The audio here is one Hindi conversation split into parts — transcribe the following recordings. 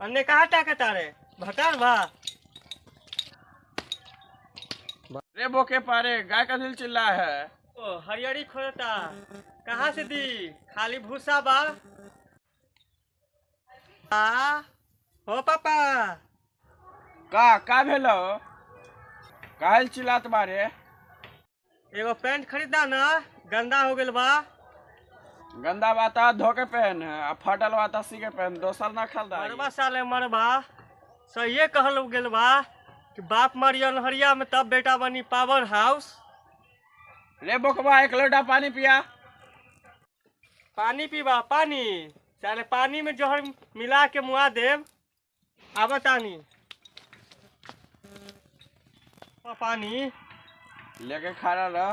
अन्ने कहा टाकता रे भटार भा रे बोके पारे गाय का दिल चिल्ला है। ओ हरियरी खोलता कहाँ से दी खाली भूसा बा हो पापा का भेलो काहे चिल्लात बारे। एगो पैंट खरीदा ना गंदा हो गेल बा। गंदा बाता धोके पहन आ फटल बाता सी के पहन दोसर ना खरीदा। मरबा साले मरबा सही कहल गेल बा कि बाप मरी अनहरिया में तब बेटा बनी पावर हाउस। रे बोकबा एक लोटा पानी पिया। पानी पीबा पानी साले पानी में जहर मिला के मुआ देव। आवतानी पानी लेके खड़ा रह।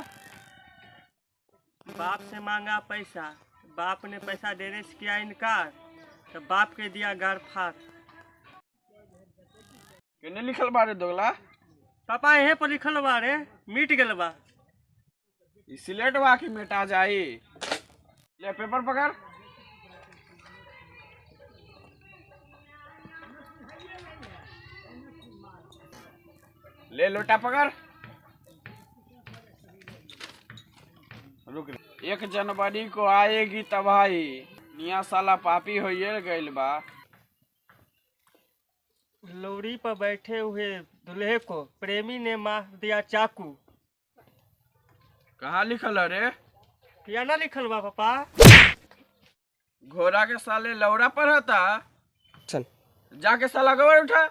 बाप से मांगा पैसा बाप ने पैसा देने से किया इनकार तो बाप के दिया गाड़ फाट। केने लिखल बारे दोगला। पापा यहीं पर लिखल बा रे मिट गेल बा। सिलेट बा की मिटा जाई। ले पेपर पकड़। ले लोटा पकड़। रुक 1 जनवरी को आएगी तबाही। निया साला पापी होइए गइल बा। लोरी पर बैठे हुए दूल्हे को प्रेमी ने मार दिया चाकू। कहाँ लिखल है रे। क्या ना लिखल बा पापा। घोड़ा के साले लौड़ा पर होता। चल जाके साला गोबर उठा।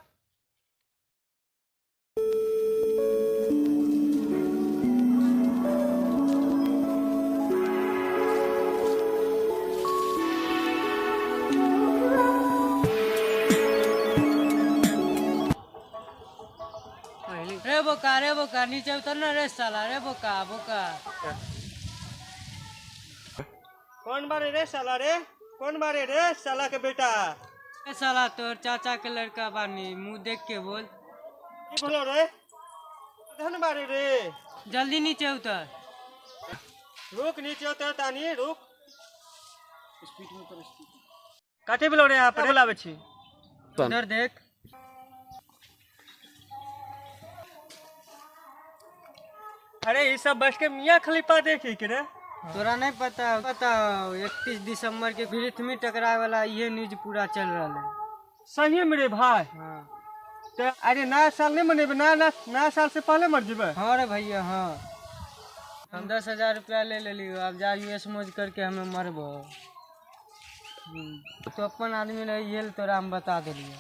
रे बोका नीचे उतर ना रे साला रे बोका बोका। कौन बारे रे साला रे कौन बारे रे साला के बेटा। ए साला तोर चाचा के लड़का बानी मुंह देख के बोल। की बोलो रे धन बारे रे। जल्दी नीचे उतर। रुक नीचे उतर तानी रुक। स्पीड में उतर स्पीड। काटे बोलो रे आप बोलावे छी। इधर देख। अरे ये सब बस के मियाँ खलीफा देखी के रे। तोरा नहीं पता 31 दिसंबर के पृथ्वी टकराए वाला ये न्यूज पूरा चल रहा है। सही मेरे भाई। हाँ तो अरे नया साल नहीं मनेबे नया साल से पहले मर जेबे। हाँ रे भैया हाँ हम 10,000 रुपया ले लियो। अब जा यूएस मौज करके हमें मरबो। तो अपन आदमी रही ये तोरा हम बता दिलियो।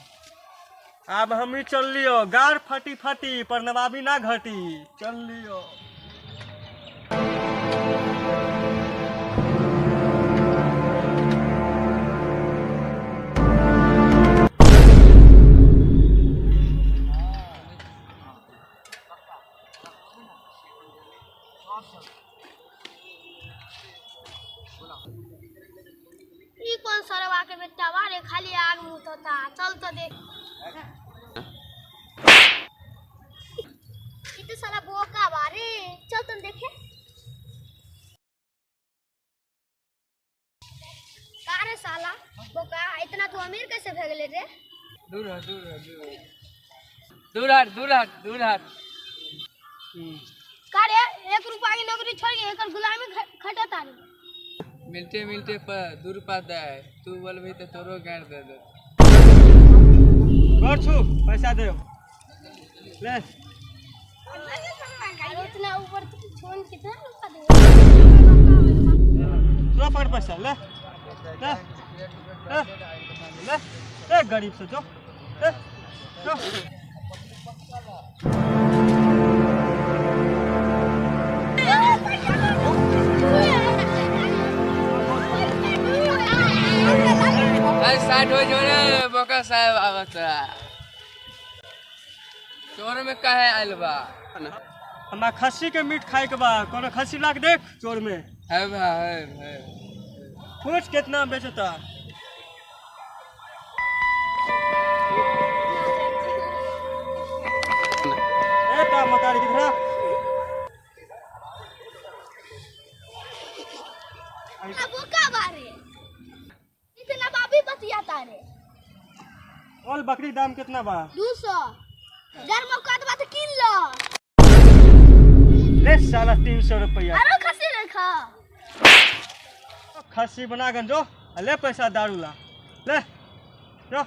अब हम ही चल लियो गार फटी फटी पर नवाबी ना घटी चल लियो। ये कौन सरवा के बेटा बारे खाली आग मुतता चल तो देख। ये तो साला बोका बारे चल तुम देखे। का रे साला बोका इतना तू अमीर कैसे भगले रे। दूर हट दूर हट दूर हट दूर हट दूर हट। का रे 1 रुपया की नौकरी छोड़ के एकर गुलामी खटता रे। मिलते मिलते पर दूर पाता है तू बोल भी तो तोरो गाड़ दे दे। घर छू पैसा दे ले। इतना ऊपर छोड़ कितना रुपया दे। लो पकड़ पैसा ले ले ले ले गरीब से जो ले जो। स्टार्ट हो जो रे बोका साहब आवता। चोर में काहे आइल बा। हमारा खस्सी के मीट खाए के बा कोनो खस्सी लाग देख चोर में है भाई पूछ कितना बेचता। ए का मतारी किधर बोका बारे इतना बाबी बतियाता रे। और बकरी दाम कितना बा? 200 जर मौका तो बात किन लो। ले साला 300 रुपया। आरो खसी रखा। खस्सी बना गन जो ले पैसा दारू ला ले जो।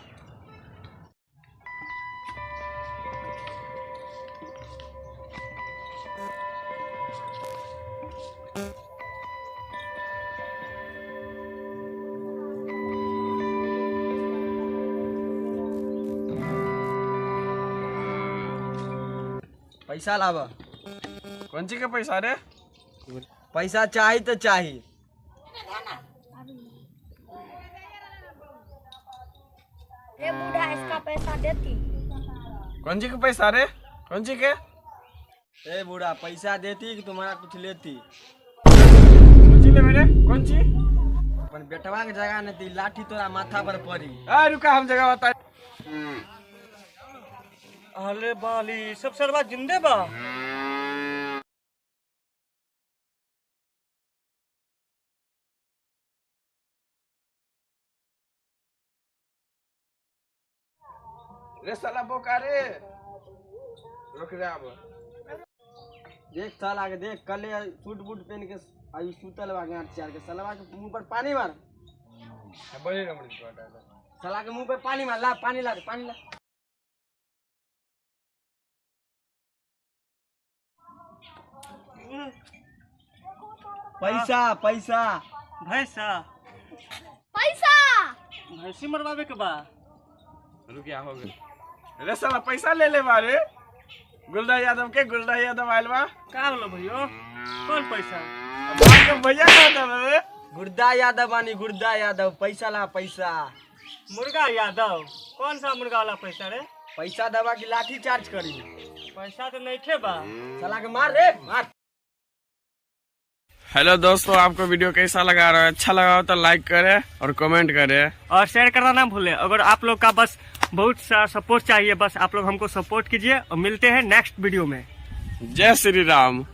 पैसा लावा। कौन सी का पैसा रे? पैसा चाहिए तो चाहिए। रे बूढ़ा इसका पैसा देती। कौन सी का पैसा रे? कौन सी के? ए बूढ़ा पैसा देती कि तुम्हारा कुछ लेती? कौन सी ले मेरे? कौन सी? अपन बेटवा के जगह नहीं थी, लाठी तोरा माथा पर पड़ी। रुका हम जगह बता। अरे बाली सब सरवा जिंदे बा। रे साला बोकारे रुक जा अब। देख साल आगे देख, कल सूट बूट पहन के आई सुतल बा गांठ चार के, सलवा के मुंह पर पानी मार। बड़े रमणी सला के मुंह पे पानी मार, ला पानी ला पानी ला। पैसा पैसा भैंसा पैसा भैंसी मरवावे के बा। रुकिया हो गए। रे साला पैसा ले ले बारे। गुलदा यादव के गुलदा यादव आयल बा। का बोलो भैया कौन पैसा? भैया कहता रे गुर्दा यादव बानी, गुर्दा यादव। पैसा ला पैसा। मुर्गा यादव कौन सा मुर्गा वाला पैसा रे? पैसा दबा की लाठी चार्ज करी। पैसा तो नहीं थे बा। सला के मार रे मार। हेलो दोस्तों, आपको वीडियो कैसा लगा रहा है? अच्छा लगा हो तो लाइक करें और कमेंट करें और शेयर करना ना भूले। अगर आप लोग का बस बहुत सा सपोर्ट चाहिए, बस आप लोग हमको सपोर्ट कीजिए और मिलते हैं नेक्स्ट वीडियो में। जय श्री राम।